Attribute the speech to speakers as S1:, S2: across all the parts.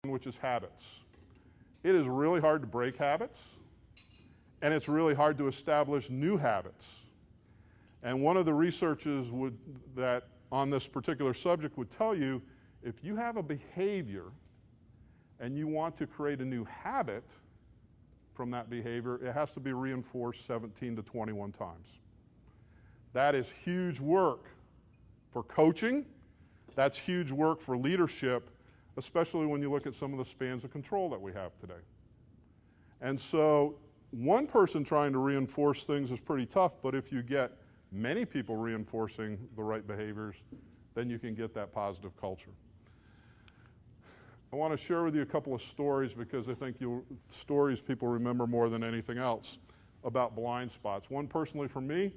S1: which is habits. It is really hard to break habits, and it's really hard to establish new habits. And one of the researchers that on this particular subject would tell you, if you have a behavior and you want to create a new habit from that behavior, it has to be reinforced 17 to 21 times. That is huge work for coaching. That's huge work for leadership, especially when you look at some of the spans of control that we have today. And so one person trying to reinforce things is pretty tough, but if you get many people reinforcing the right behaviors, then you can get that positive culture. I want to share with you a couple of stories because I think stories people remember more than anything else about blind spots. One personally for me,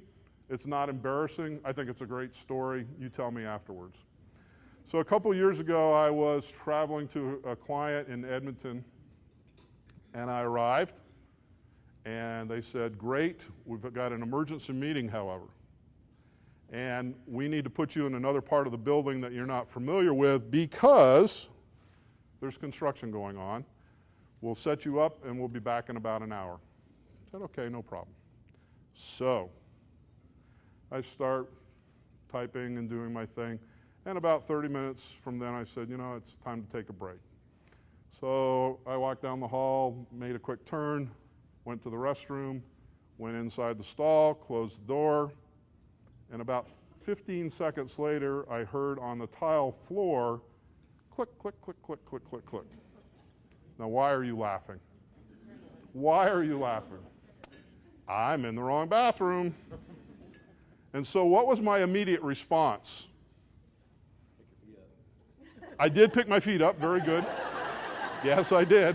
S1: it's not embarrassing. I think it's a great story. You tell me afterwards. So a couple years ago, I was traveling to a client in Edmonton, and I arrived, and they said, great, we've got an emergency meeting, however, and we need to put you in another part of the building that you're not familiar with because there's construction going on. We'll set you up, and we'll be back in about an hour. I said, okay, no problem. So I start typing and doing my thing. And about 30 minutes from then, I said, you know, it's time to take a break. So I walked down the hall, made a quick turn, went to the restroom, went inside the stall, closed the door, and about 15 seconds later, I heard on the tile floor, click, click, click, click, click, click, click. Now, why are you laughing? Why are you laughing? I'm in the wrong bathroom. And so what was my immediate response? I did pick my feet up, very good. Yes, I did.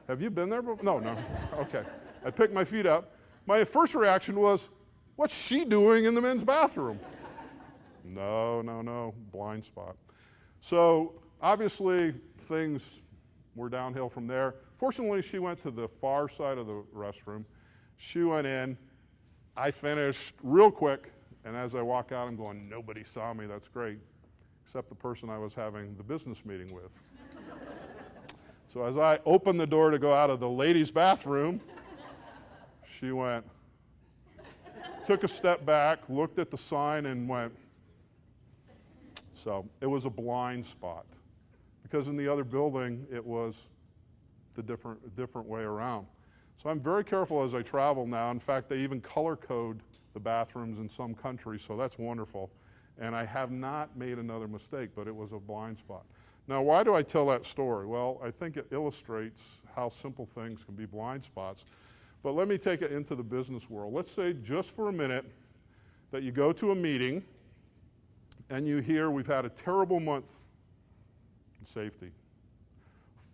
S1: Have you been there before? No. Okay. I picked my feet up. My first reaction was, what's she doing in the men's bathroom? No, blind spot. So obviously things were downhill from there. Fortunately, she went to the far side of the restroom. She went in. I finished real quick, and as I walk out, I'm going, nobody saw me, that's great, except the person I was having the business meeting with. So as I opened the door to go out of the ladies' bathroom, she went, took a step back, looked at the sign, and went. So it was a blind spot. Because in the other building, it was the different way around. So I'm very careful as I travel now. In fact, they even color code the bathrooms in some countries, so that's wonderful. And I have not made another mistake, but it was a blind spot. Now, why do I tell that story? Well, I think it illustrates how simple things can be blind spots. But let me take it into the business world. Let's say just for a minute that you go to a meeting and you hear we've had a terrible month in safety.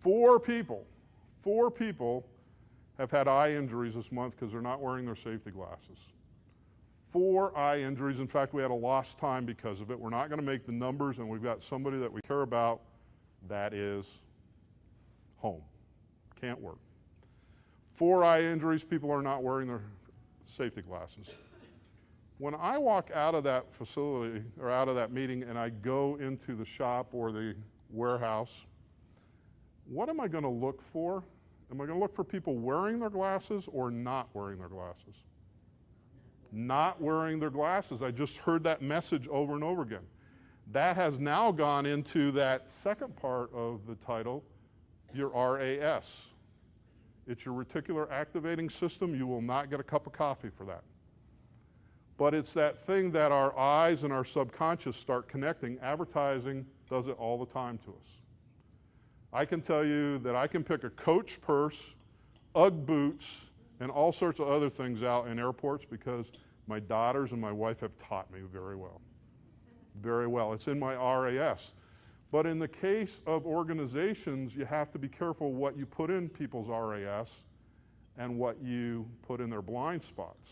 S1: 4 people have had eye injuries this month because they're not wearing their safety glasses. 4 eye injuries. In fact, we had a lost time because of it. We're not going to make the numbers, and we've got somebody that we care about that is home. Can't work. 4 eye injuries, people are not wearing their safety glasses. When I walk out of that facility or out of that meeting and I go into the shop or the warehouse, what am I going to look for? Am I going to look for people wearing their glasses or not wearing their glasses? Not wearing their glasses. I just heard that message over and over again. That has now gone into that second part of the title, your RAS. It's your reticular activating system. You will not get a cup of coffee for that. But it's that thing that our eyes and our subconscious start connecting. Advertising does it all the time to us. I can tell you that I can pick a Coach purse, UGG boots, and all sorts of other things out in airports because my daughters and my wife have taught me very well. Very well. It's in my RAS. But in the case of organizations, you have to be careful what you put in people's RAS and what you put in their blind spots.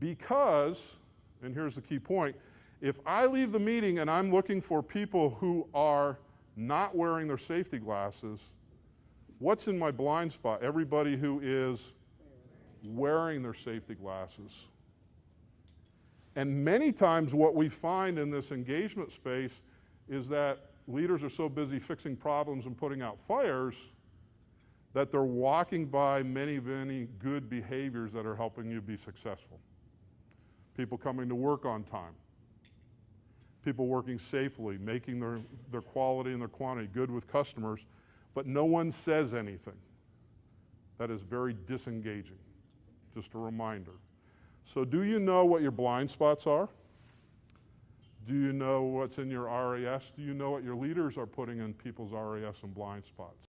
S1: Because, and here's the key point, if I leave the meeting and I'm looking for people who are not wearing their safety glasses, what's in my blind spot? Everybody who is wearing their safety glasses. And many times what we find in this engagement space is that leaders are so busy fixing problems and putting out fires that they're walking by many, many good behaviors that are helping you be successful. People coming to work on time. People working safely, making their quality and their quantity good with customers, but no one says anything. That is very disengaging. Just a reminder. So do you know what your blind spots are? Do you know what's in your RAS? Do you know what your leaders are putting in people's RAS and blind spots?